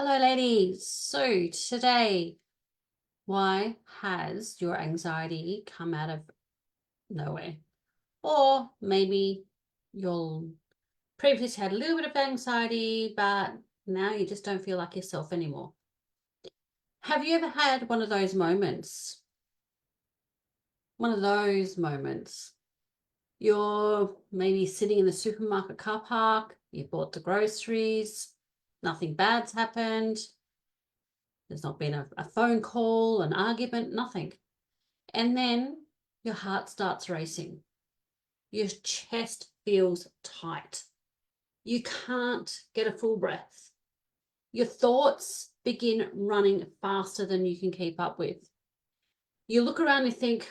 Hello, ladies. So today, why has your anxiety come out of nowhere? Or maybe you'll previously had a little bit of anxiety, but now you just don't feel like yourself anymore. Have you ever had one of those moments? One of those moments. You're maybe sitting in the supermarket car park, you bought the groceries, nothing bad's happened. There's not been a phone call, an argument, nothing. And then your heart starts racing. Your chest feels tight. You can't get a full breath. Your thoughts begin running faster than you can keep up with. You look around and think,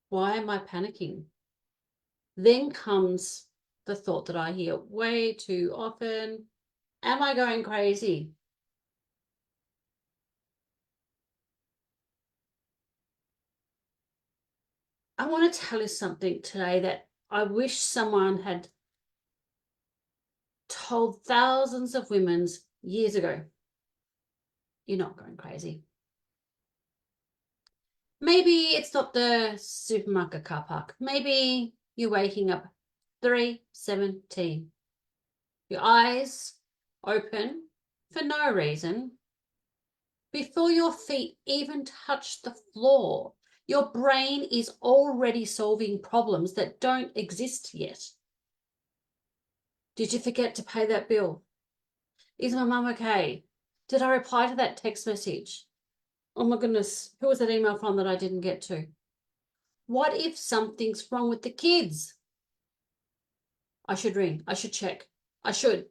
why am I panicking? Then comes the thought that I hear way too often, am I going crazy? I want to tell you something today that I wish someone had told thousands of women years ago. You're not going crazy. Maybe it's not the supermarket car park. Maybe you're waking up 3:17. Your eyes open for no reason. Before your feet even touch the floor, your brain is already solving problems that don't exist yet. Did you forget to pay that bill? Is my mum okay? Did I reply to that text message? Oh my goodness, who was that email from that I didn't get to? What if something's wrong with the kids? I should ring. I should check. I should.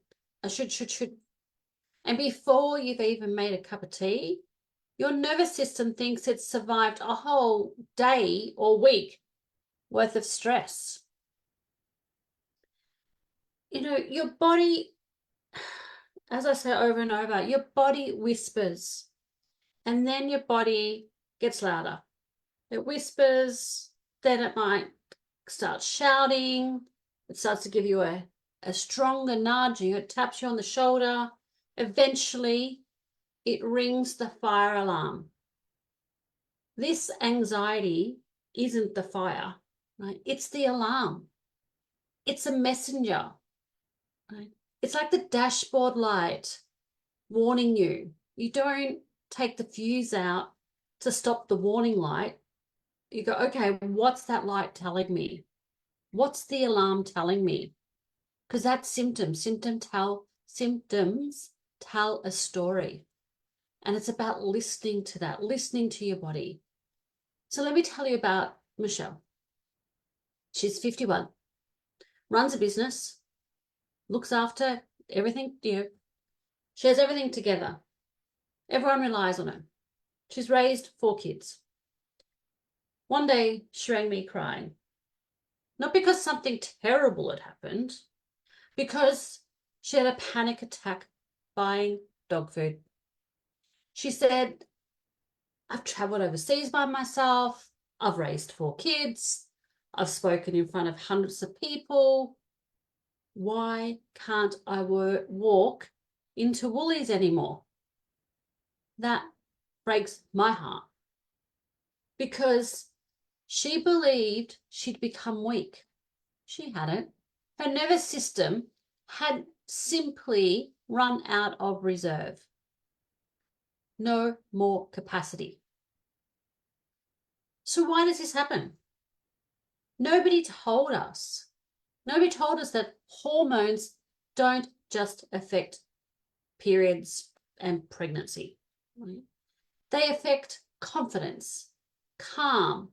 Should. And before you've even made a cup of tea, your nervous system thinks it's survived a whole day or week worth of stress. You know, your body, as I say over and over, your body whispers, and then your body gets louder. It whispers, then it might start shouting. It starts to give you a stronger nudge. It taps you on the shoulder. Eventually, it rings the fire alarm. This anxiety isn't the fire, right? It's the alarm. It's a messenger, right? It's like the dashboard light warning you. You don't take the fuse out to stop the warning light. You go, okay, what's that light telling me? What's the alarm telling me? Because that's symptoms. Symptoms tell a story. And it's about listening to that, listening to your body. So let me tell you about Michelle. She's 51, runs a business, looks after everything, she has everything together. Everyone relies on her. She's raised 4 kids. One day she rang me crying. Not because something terrible had happened, because she had a panic attack buying dog food. She said, I've traveled overseas by myself. I've raised 4 kids. I've spoken in front of hundreds of people. Why can't I walk into Woolies anymore? That breaks my heart because she believed she'd become weak. She hadn't. Her nervous system had simply run out of reserve. No more capacity. So why does this happen? Nobody told us. Nobody told us that hormones don't just affect periods and pregnancy. Right? They affect confidence, calm,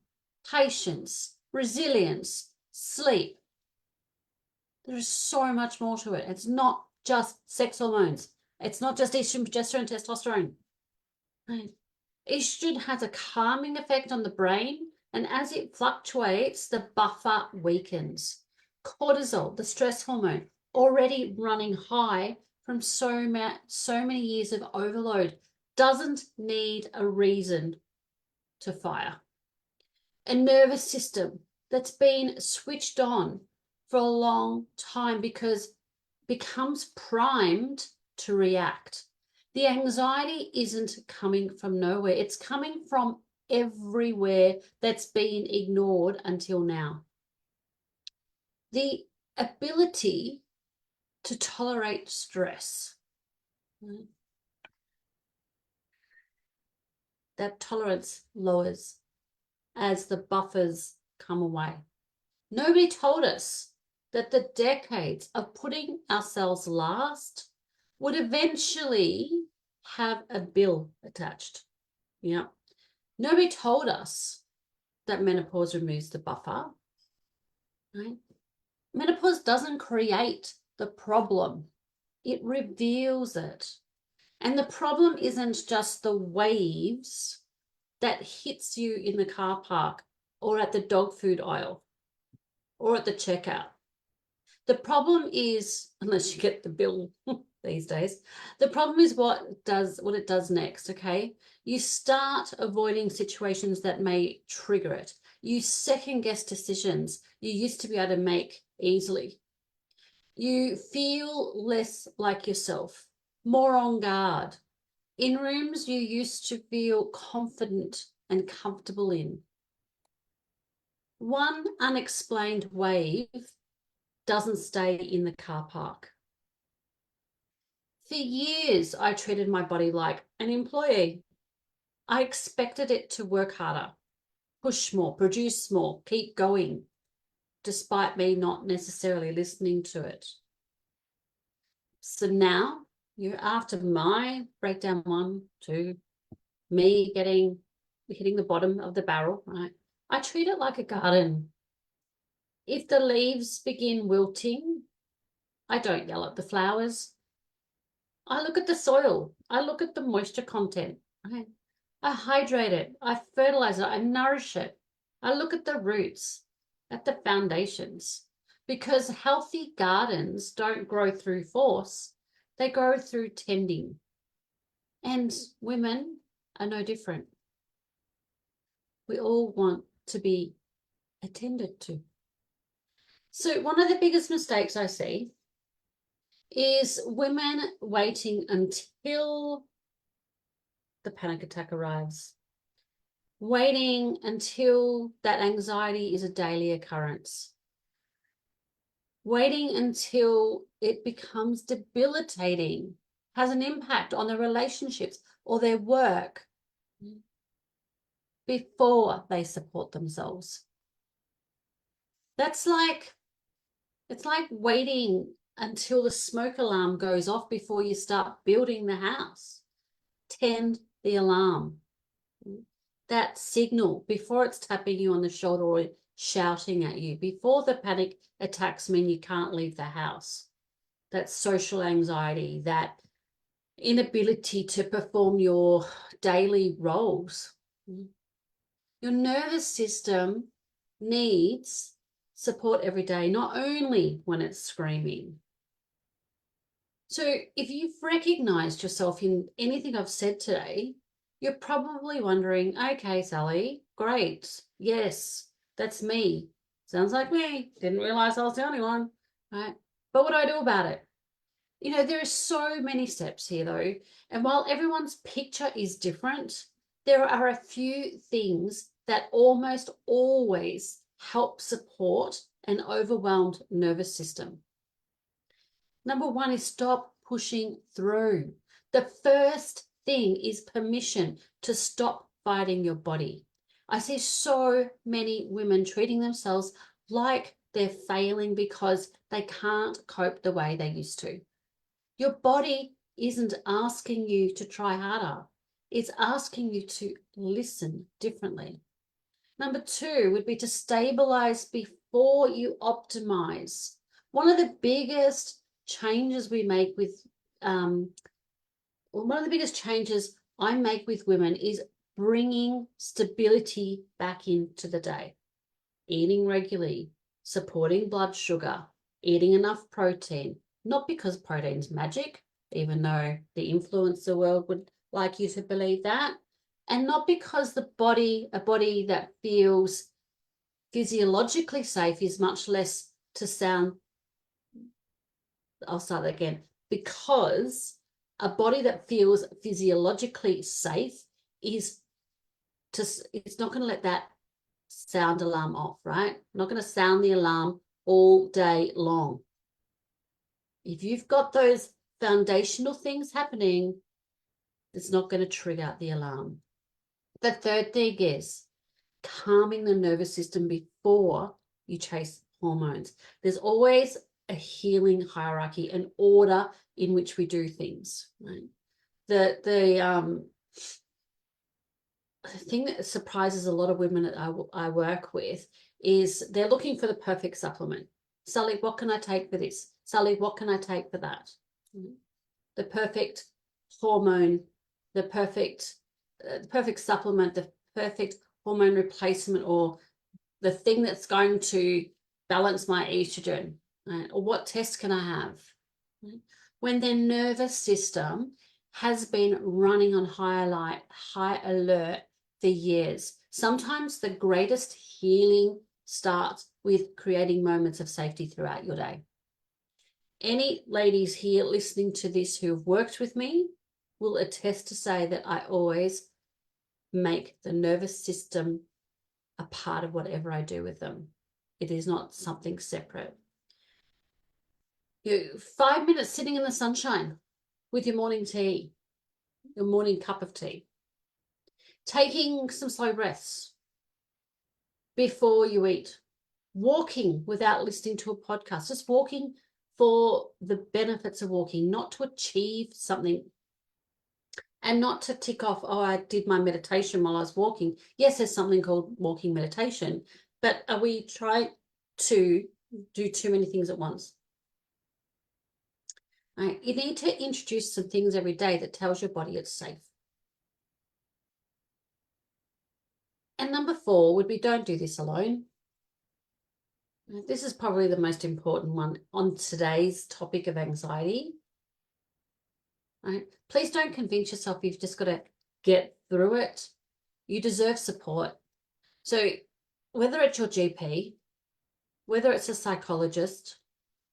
patience, resilience, sleep. There is so much more to it. It's not just sex hormones. It's not just estrogen, progesterone, testosterone. Right? Estrogen has a calming effect on the brain, and as it fluctuates, the buffer weakens. Cortisol, the stress hormone, already running high from so many years of overload, doesn't need a reason to fire. A nervous system that's been switched on for a long time because becomes primed to react. The anxiety isn't coming from nowhere. It's coming from everywhere that's been ignored until now. The ability to tolerate stress. Right? That tolerance lowers as the buffers come away. Nobody told us that the decades of putting ourselves last would eventually have a bill attached. Yeah. Nobody told us that menopause removes the buffer. Right? Menopause doesn't create the problem. It reveals it. And the problem isn't just the waves that hits you in the car park or at the dog food aisle or at the checkout. The problem is, unless you get the bill these days, the problem is what it does next, okay? You start avoiding situations that may trigger it. You second guess decisions you used to be able to make easily. You feel less like yourself, more on guard. In rooms you used to feel confident and comfortable in. One unexplained wave doesn't stay in the car park. For years, I treated my body like an employee. I expected it to work harder, push more, produce more, keep going, despite me not necessarily listening to it. So now, you're after my breakdown 1, 2, me hitting the bottom of the barrel, right? I treat it like a garden. If the leaves begin wilting, I don't yell at the flowers. I look at the soil. I look at the moisture content. Right? I hydrate it. I fertilize it. I nourish it. I look at the roots, at the foundations, because healthy gardens don't grow through force. They grow through tending. And women are no different. We all want to be attended to. So one of the biggest mistakes I see is women waiting until the panic attack arrives, waiting until that anxiety is a daily occurrence, waiting until it becomes debilitating, has an impact on their relationships or their work before they support themselves. It's like waiting until the smoke alarm goes off before you start building the house. Tend the alarm. That signal before it's tapping you on the shoulder or shouting at you, before the panic attacks mean you can't leave the house. That social anxiety, that inability to perform your daily roles. Your nervous system needs support every day, not only when it's screaming. So if you've recognized yourself in anything I've said today, you're probably wondering, okay, Sally, great. Yes, that's me. Sounds like me. Didn't realize I was the only one, right? But what do I do about it? You know, there are so many steps here though. And while everyone's picture is different, there are a few things that almost always help support an overwhelmed nervous system. Number 1 is stop pushing through. The first thing is permission to stop fighting your body. I see so many women treating themselves like they're failing because they can't cope the way they used to. Your body isn't asking you to try harder. It's asking you to listen differently. Number 2 would be to stabilize before you optimize. One of the biggest changes we make with, one of the biggest changes I make with women is bringing stability back into the day. Eating regularly, supporting blood sugar, eating enough protein, not because protein's magic, even though the influencer world would like you to believe that, and not because a body that feels physiologically safe is much less to sound, I'll start again, because A body that feels physiologically safe is it's not going to let that sound alarm off, right? Not going to sound the alarm all day long. If you've got those foundational things happening, it's not going to trigger the alarm. The third thing is calming the nervous system before you chase hormones. There's always a healing hierarchy, an order in which we do things, right? The thing that surprises a lot of women that I work with is they're looking for the perfect supplement. Sally, what can I take for this? Sally, what can I take for that? The perfect hormone, the perfect supplement, the perfect hormone replacement, or the thing that's going to balance my estrogen, right? Or what test can I have? Right? When their nervous system has been running on high alert for years. Sometimes the greatest healing starts with creating moments of safety throughout your day. Any ladies here listening to this who have worked with me will attest to say that I always make the nervous system a part of whatever I do with them. It is not something separate. 5 minutes sitting in the sunshine with your morning tea, your morning cup of tea, taking some slow breaths before you eat, walking without listening to a podcast, just walking for the benefits of walking, not to achieve something and not to tick off, oh, I did my meditation while I was walking. Yes, there's something called walking meditation, but are we trying to do too many things at once? Right? You need to introduce some things every day that tells your body it's safe. And number 4 would be don't do this alone. This is probably the most important one on today's topic of anxiety. Right? Please don't convince yourself you've just got to get through it. You deserve support. So whether it's your GP, whether it's a psychologist,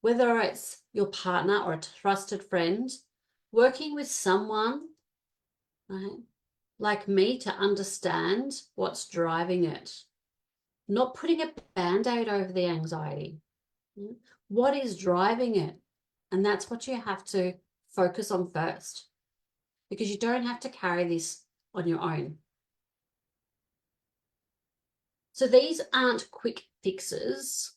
whether it's your partner or a trusted friend, working with someone, right, like me to understand what's driving it, not putting a band-aid over the anxiety. What is driving it? And that's what you have to focus on first, because you don't have to carry this on your own. So these aren't quick fixes.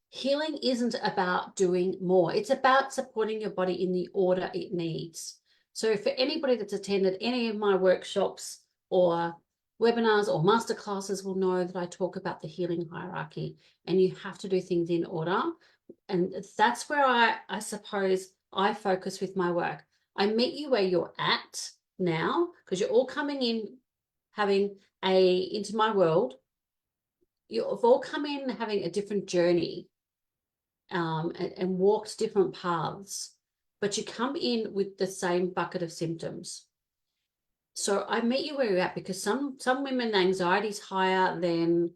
Healing isn't about doing more. It's about supporting your body in the order it needs. So for anybody that's attended any of my workshops or webinars or masterclasses will know that I talk about the healing hierarchy, and you have to do things in order. And that's where I suppose I focus with my work. I meet you where you're at now, because you're all coming in into my world. You've all come in having a different journey and walked different paths, but you come in with the same bucket of symptoms. So I meet you where you're at, because some women anxiety is higher than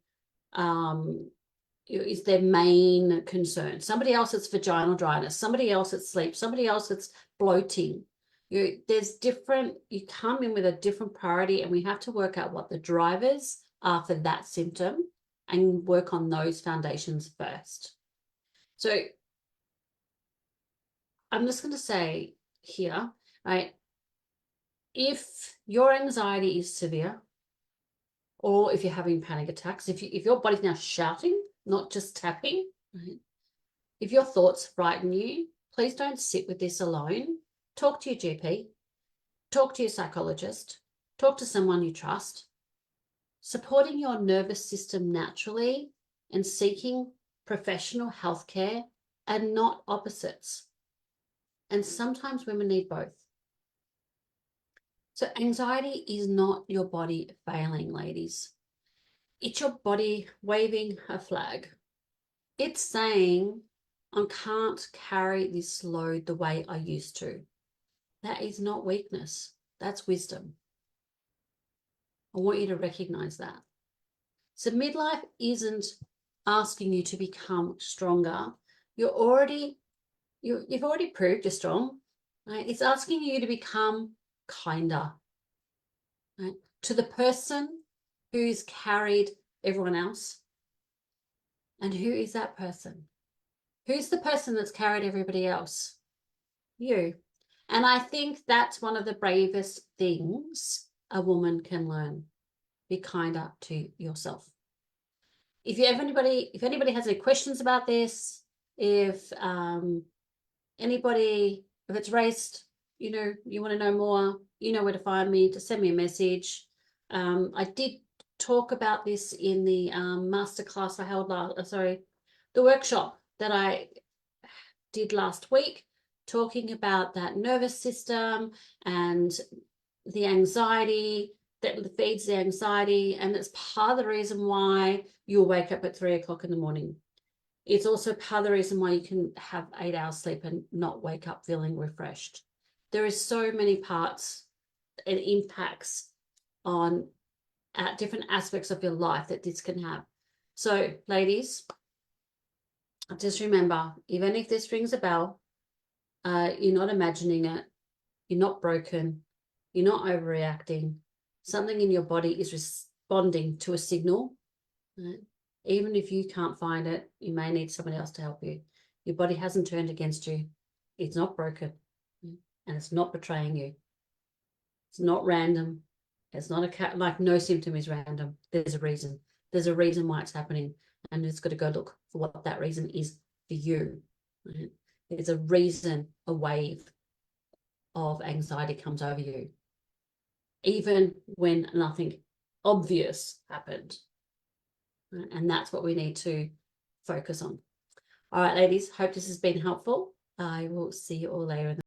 is their main concern. Somebody else it's vaginal dryness, somebody else it's sleep, somebody else it's bloating. There's different, you come in with a different priority, and we have to work out what the drivers are for that symptom and work on those foundations first. So I'm just going to say here, right, if your anxiety is severe, or if you're having panic attacks, if your body's now shouting, not just tapping, right? If your thoughts frighten you, please don't sit with this alone. Talk to your GP, talk to your psychologist, talk to someone you trust. Supporting your nervous system naturally and seeking professional health care are not opposites. And sometimes women need both. So anxiety is not your body failing, ladies. It's your body waving a flag. It's saying, I can't carry this load the way I used to. That is not weakness. That's wisdom. I want you to recognize that. So midlife isn't asking you to become stronger. You've already proved you're strong. right? It's asking you to become kinder, right? To the person who's carried everyone else. And who is that person? Who's the person that's carried everybody else? You. And I think that's one of the bravest things a woman can learn. Be kinder to yourself. If anybody has any questions about this, if if it's raised, you want to know more, you know where to find me, to send me a message. I did talk about this in the masterclass I held the workshop that I did last week, talking about that nervous system and the anxiety that feeds the anxiety. And it's part of the reason why you'll wake up at 3 o'clock in the morning. It's also part of the reason why you can have 8 hours sleep and not wake up feeling refreshed. There is so many parts and impacts on different aspects of your life that this can have. So, ladies, just remember, even if this rings a bell, you're not imagining it, you're not broken, you're not overreacting. Something in your body is responding to a signal. Right? Even if you can't find it, you may need somebody else to help you. Your body hasn't turned against you. It's not broken, and it's not betraying you. It's not random. It's not like no symptom is random. There's a reason. There's a reason why it's happening, and it's got to go look for what that reason is for you. Right? There's a reason a wave of anxiety comes over you, even when nothing obvious happened. And that's what we need to focus on. All right, ladies, hope this has been helpful. I will see you all later.